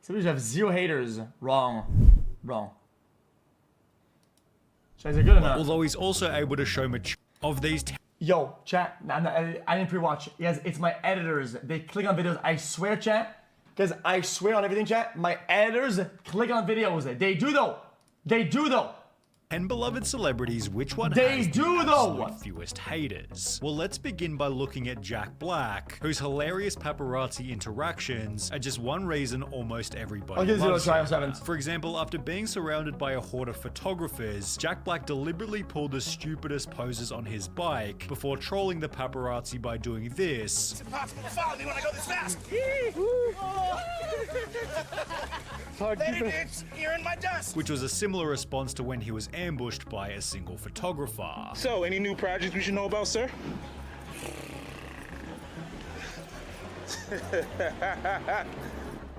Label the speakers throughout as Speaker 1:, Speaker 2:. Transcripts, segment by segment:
Speaker 1: Celebrities have 0 haters. Wrong. Wrong. Is it good or not?
Speaker 2: Although he's also able to show maturity of these.
Speaker 1: Yo, chat. I didn't pre-watch. Yes, it's my editors. They click on videos. I swear, chat. Because I swear on everything, chat. My editors click on videos. They do though. They do though.
Speaker 2: 10 beloved celebrities, which one
Speaker 1: They
Speaker 2: has
Speaker 1: do,
Speaker 2: the
Speaker 1: though.
Speaker 2: absolute fewest haters? Well, let's begin by looking at Jack Black, whose hilarious paparazzi interactions are just one reason almost everybody
Speaker 1: I'll give 0
Speaker 2: loves
Speaker 1: try
Speaker 2: him.
Speaker 1: on 7.
Speaker 2: For example, after being surrounded by a horde of photographers, Jack Black deliberately pulled the stupidest poses on his bike before trolling the paparazzi by doing this.
Speaker 3: It's impossible to follow me when I go this fast. Lady bitch, you're in my dust.
Speaker 2: Which was a similar response to when he was ambushed by a single photographer.
Speaker 3: So, any new projects we should know about, sir?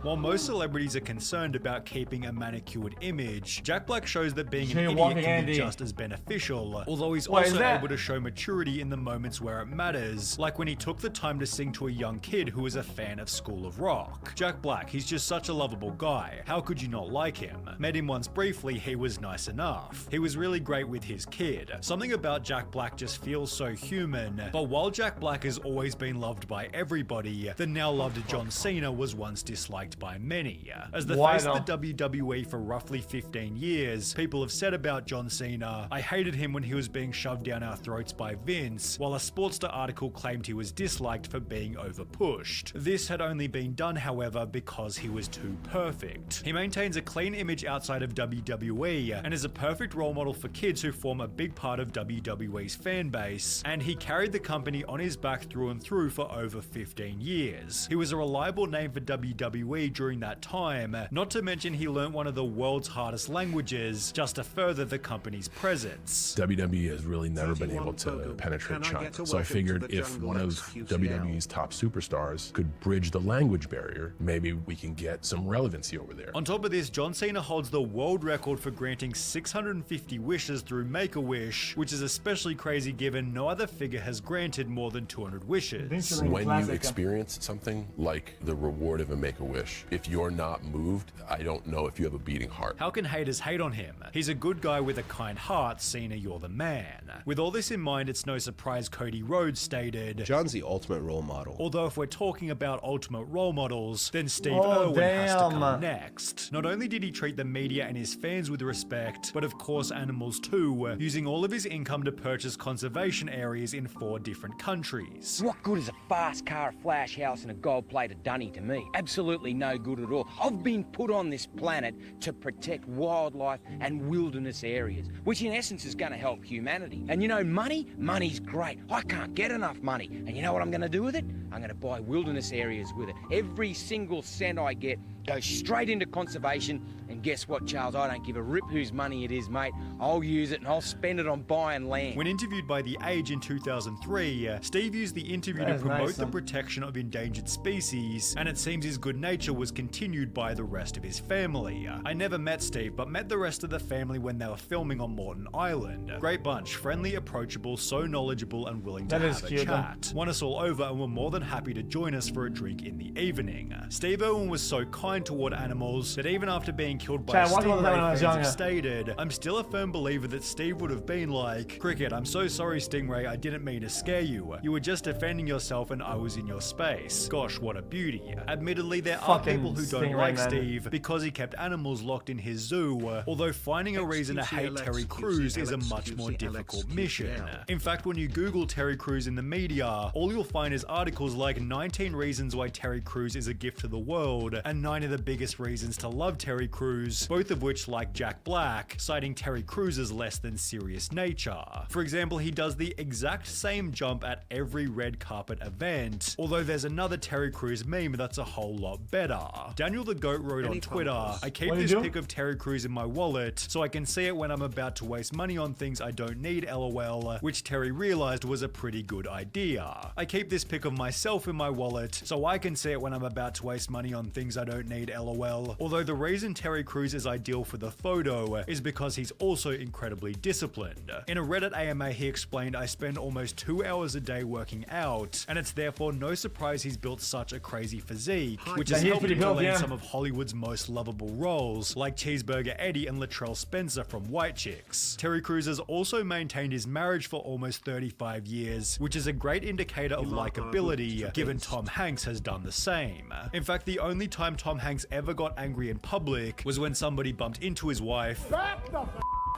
Speaker 2: While most celebrities are concerned about keeping a manicured image, Jack Black shows that being an idiot
Speaker 1: Walking
Speaker 2: can
Speaker 1: Andy.
Speaker 2: be just as beneficial, although he's
Speaker 1: What is
Speaker 2: also
Speaker 1: that?
Speaker 2: able to show maturity in the moments where it matters, like when he took the time to sing to a young kid who was a fan of School of Rock. Jack Black, he's just such a lovable guy. How could you not like him? Met him once briefly, he was nice enough. He was really great with his kid. Something about Jack Black just feels so human, but while Jack Black has always been loved by everybody, the now loved John Cena was once disliked by many. As the
Speaker 1: Why
Speaker 2: face
Speaker 1: though?
Speaker 2: of the WWE for roughly 15 years, people have said about John Cena, I hated him when he was being shoved down our throats by Vince, while a Sportster article claimed he was disliked for being overpushed. This had only been done, however, because he was too perfect. He maintains a clean image outside of WWE, and is a perfect role model for kids who form a big part of WWE's fan base, and he carried the company on his back through and through for over 15 years. He was a reliable name for WWE during that time, not to mention he learnt one of the world's hardest languages just to further the company's presence.
Speaker 4: WWE has really never been able to penetrate China, so I figured if one of WWE's top superstars could bridge the language barrier, maybe we can get some relevancy over there.
Speaker 2: On top of this, John Cena holds the world record for granting 650 wishes through Make-A-Wish, which is especially crazy given no other figure has granted more than 200 wishes.
Speaker 4: When you experience something like the reward of a Make-A-Wish, if you're not moved, I don't know if you have a beating heart.
Speaker 2: How can haters hate on him? He's a good guy with a kind heart. Cena, you're the man. With all this in mind, it's no surprise Cody Rhodes stated,
Speaker 5: John's the ultimate role model.
Speaker 2: although if we're talking about ultimate role models, then Steve
Speaker 1: Oh,
Speaker 2: Irwin has to
Speaker 1: damn.
Speaker 2: come next. Not only did he treat the media and his fans with respect, but of course animals too, using all of his income to purchase conservation areas in 4 different countries.
Speaker 6: What good is a fast car, a flash house, and a gold-plated dunny to me? Absolutely no good at all. I've been put on this planet to protect wildlife and wilderness areas, which in essence is going to help humanity. And you know, money's great. I can't get enough money. And you know what I'm going to do with it? I'm going to buy wilderness areas with it. Every single cent I get goes straight into conservation. And guess what, Charles? I don't give a rip whose money it is, mate. I'll use it and I'll spend it on buying land.
Speaker 2: When interviewed by The Age in 2003, Steve used the interview to
Speaker 1: is
Speaker 2: promote
Speaker 1: nice,
Speaker 2: the protection of endangered species, and it seems his good nature was continued by the rest of his family. I never met Steve, but met the rest of the family when they were filming on Morton Island. Great bunch, friendly, approachable, so knowledgeable and willing to
Speaker 1: That is
Speaker 2: have a
Speaker 1: cute, though.
Speaker 2: chat. Won us all over and were more than happy to join us for a drink in the evening. Steve Irwin was so kind toward animals that even after being killed by
Speaker 1: Chad,
Speaker 2: a
Speaker 1: watch all the time when I
Speaker 2: stingray,
Speaker 1: was
Speaker 2: fans have
Speaker 1: younger.
Speaker 2: stated, I'm still a firm believer that Steve would have been like, Cricket, I'm so sorry Stingray, I didn't mean to scare you. You were just defending yourself and I was in your space. Gosh, what a beauty. Admittedly, there are
Speaker 1: Fucking
Speaker 2: people who don't
Speaker 1: Stingray,
Speaker 2: like
Speaker 1: man.
Speaker 2: Steve because he kept animals locked in his zoo, although finding a reason to hate Terry Crews is a much more difficult mission. In fact, when you Google Terry Crews in the media, all you'll find is articles like 19 reasons why Terry Crews is a gift to the world, and 9 of the biggest reasons to love Terry Crews, both of which, like Jack Black, citing Terry Crews' less than serious nature. For example, he does the exact same jump at every red carpet event, although there's another Terry Crews meme that's a whole lot better. Daniel the Goat wrote on Twitter, I keep
Speaker 1: What do you
Speaker 2: this
Speaker 1: do?
Speaker 2: pic of Terry Crews in my wallet so I can see it when I'm about to waste money on things I don't need, lol, which Terry realized was a pretty good idea. I keep this pic of myself in my wallet so I can see it when I'm about to waste money on things I don't need LOL. Although the reason Terry Crews is ideal for the photo is because he's also incredibly disciplined. In a Reddit AMA, he explained, "I spend almost 2 hours a day working out, and it's therefore no surprise he's built such a crazy physique, which has helped him to land some of Hollywood's most lovable roles, like Cheeseburger Eddie and Latrell Spencer from White Chicks." Terry Crews has also maintained his marriage for almost 35 years, which is a great indicator of likability, given Tom Hanks has done the same. In fact, the only time Tom Hanks ever got angry in public was when somebody bumped into his wife.
Speaker 3: Back the f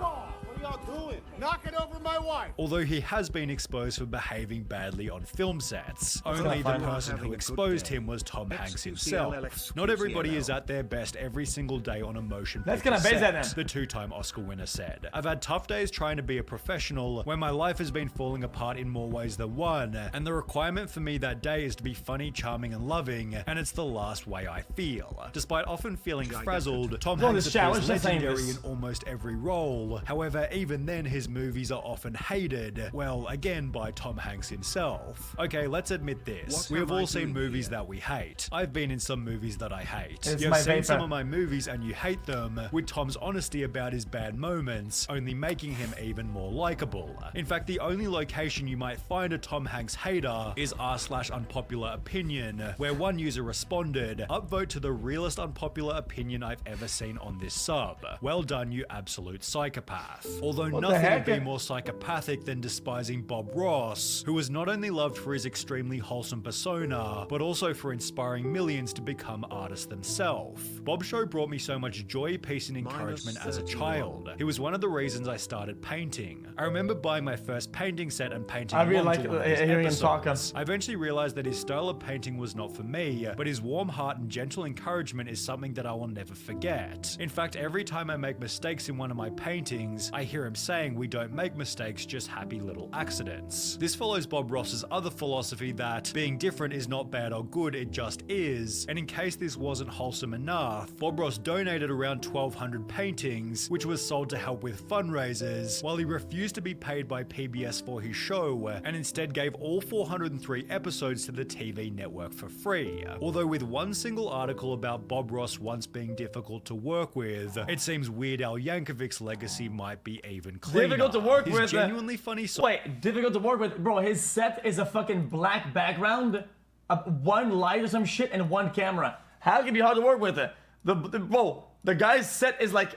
Speaker 3: off! What are y'all doing? Knocking over my wife!
Speaker 2: Although he has been exposed for behaving badly on film sets. Only the person who exposed him was Tom Hanks himself. Not everybody is at their best every single day on a motion picture set, the two-time Oscar winner said. "I've had tough days trying to be a professional, where my life has been falling apart in more ways than one, and the requirement for me that day is to be funny, charming, and loving, and it's the last way I feel." Despite often feeling frazzled, Tom Hanks appears legendary in almost every role. However, even then his movies are often hated, well, again by Tom Hanks himself. Okay, let's admit this. We have all seen movies that we hate. I've been in some movies that I hate. You've seen some of my movies and you hate them, with Tom's honesty about his bad moments only making him even more likable. In fact, the only location you might find a Tom Hanks hater is r/unpopular opinion, where one user responded, "Upvote to the realest unpopular opinion I've ever seen on this sub. Well done, you absolute psychopath." Although nothing would be more psychopathic than despising Bob Ross, who was not only loved for his extremely wholesome persona, but also for inspiring millions to become artists themselves. Bob's show brought me so much joy, peace, and encouragement as a child. He was one of the reasons I started painting. I remember buying my first painting set and painting I eventually realized that his style of painting was not for me, but his warm heart and gentle encouragement is something that I will never forget. In fact, every time I make mistakes in one of my paintings, I hear him saying, "We don't make mistakes, just happy little accidents." This follows Bob Ross's other philosophy that being different is not bad or good, it just is. And in case this wasn't wholesome enough, Bob Ross donated around 1,200 paintings, which was sold to help with fundraisers, while he refused to be paid by PBS for his show, and instead gave all 403 episodes to the TV network for free. Although with one single article about Bob Ross once being difficult to work with, it seems Weird Al Yankovic's legacy might be even cleaner.
Speaker 1: Difficult to work with.
Speaker 2: Genuinely funny song.
Speaker 1: Wait, difficult to work with, bro. His set is a fucking black background, one light or some shit, and one camera. How can it be hard to work with it? Bro, the guy's set is like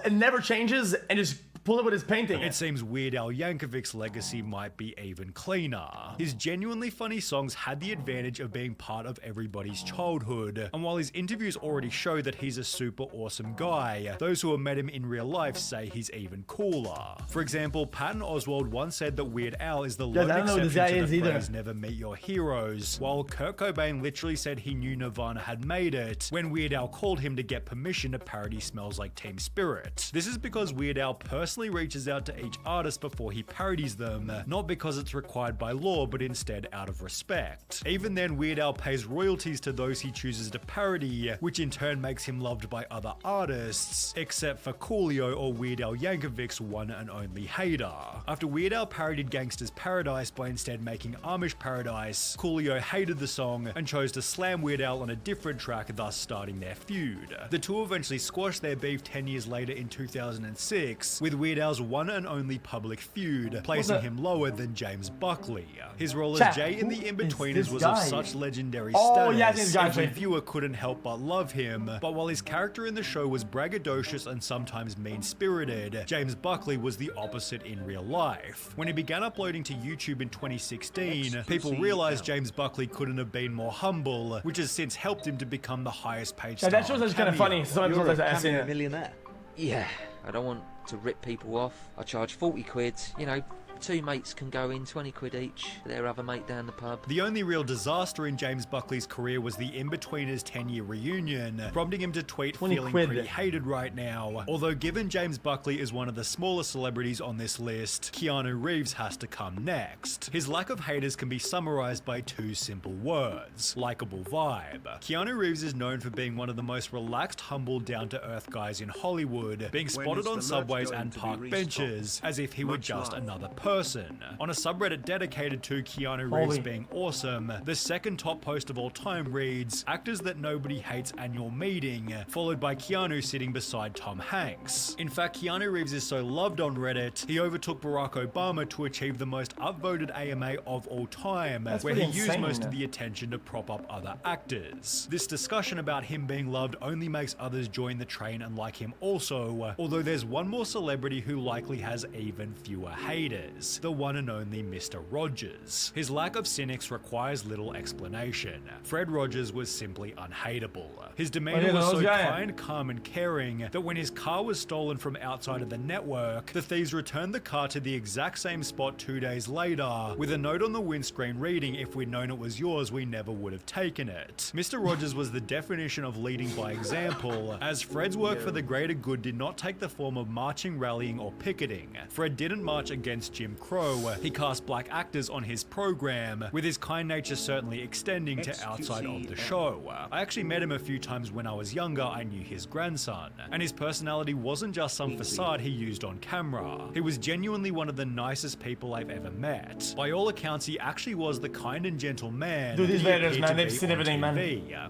Speaker 1: it never changes and just pull it with his painting.
Speaker 2: It seems Weird Al Yankovic's legacy might be even cleaner. His genuinely funny songs had the advantage of being part of everybody's childhood, and while his interviews already show that he's a super awesome guy, those who have met him in real life say he's even cooler. For example, Patton Oswalt once said that Weird Al is the lone exception to the phrase "never meet your heroes," while Kurt Cobain literally said he knew Nirvana had made it when Weird Al called him to get permission to parody Smells Like Teen Spirit. This is because Weird Al personally reaches out to each artist before he parodies them, not because it's required by law, but instead out of respect. Even then, Weird Al pays royalties to those he chooses to parody, which in turn makes him loved by other artists, except for Coolio or Weird Al Yankovic's one and only hater. After Weird Al parodied Gangsta's Paradise by instead making Amish Paradise, Coolio hated the song and chose to slam Weird Al on a different track, thus starting their feud. The two eventually squashed their beef 10 years later in 2006, with Weird Al's one and only public feud, placing him lower than James Buckley. His role as Jay in The Inbetweeners was of such legendary status, every viewer couldn't help but love him, but while his character in the show was braggadocious and sometimes mean-spirited, James Buckley was the opposite in real life. When he began uploading to YouTube in 2016, people realized James Buckley couldn't have been more humble, which has since helped him to become the highest paid star.
Speaker 1: That shows that's kind of funny.
Speaker 5: You're a millionaire. Yeah, I don't want to rip people off. I charge 40 quid, you know, two mates can go in, 20 quid each, their other mate down the pub.
Speaker 2: The only real disaster in James Buckley's career was the Inbetweeners 10-year reunion, prompting him to tweet feeling pretty hated right now. Although given James Buckley is one of the smaller celebrities on this list, Keanu Reeves has to come next. His lack of haters can be summarized by two simple words: likable vibe. Keanu Reeves is known for being one of the most relaxed, humble, down-to-earth guys in Hollywood, being spotted on subways and park benches as if he were just another person. person. On a subreddit dedicated to Keanu Reeves being awesome, the second top post of all time reads, "Actors that nobody hates annual meeting," followed by Keanu sitting beside Tom Hanks. In fact, Keanu Reeves is so loved on Reddit, he overtook Barack Obama to achieve the most upvoted AMA of all time, where he used most of the attention to prop up other actors. This discussion about him being loved only makes others join the train and like him also, although there's one more celebrity who likely has even fewer haters, the one and only Mr. Rogers. His lack of cynics requires little explanation. Fred Rogers was simply unhateable. His demeanor was so kind, calm and caring that when his car was stolen from outside of the network, the thieves returned the car to the exact same spot 2 days later, with a note on the windscreen reading, "If we'd known it was yours, we never would have taken it." Mr. Rogers was the definition of leading by example, as Fred's work for the greater good did not take the form of marching, rallying or picketing. Fred didn't march against Jim Crow, he cast black actors on his program, with his kind nature certainly extending to outside of the show. I actually met him a few times when I was younger. I knew his grandson, and his personality wasn't just some facade he used on camera. He was genuinely one of the nicest people I've ever met. By all accounts, he actually was the kind and gentle man.
Speaker 1: Dude, these Redditors, man, they've seen everything, man.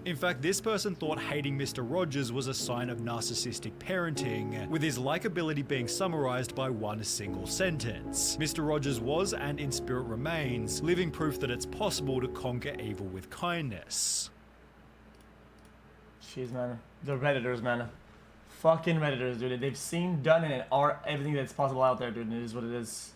Speaker 2: In fact, this person thought hating Mr. Rogers was a sign of narcissistic parenting, with his likability being summarized by one single sentence. Mr. Rogers was, and in spirit remains, living proof that it's possible to conquer evil with kindness.
Speaker 1: Jeez, man. The Redditors, man. Fucking Redditors, dude. They've seen, done, and are everything that's possible out there, dude. It is what it is.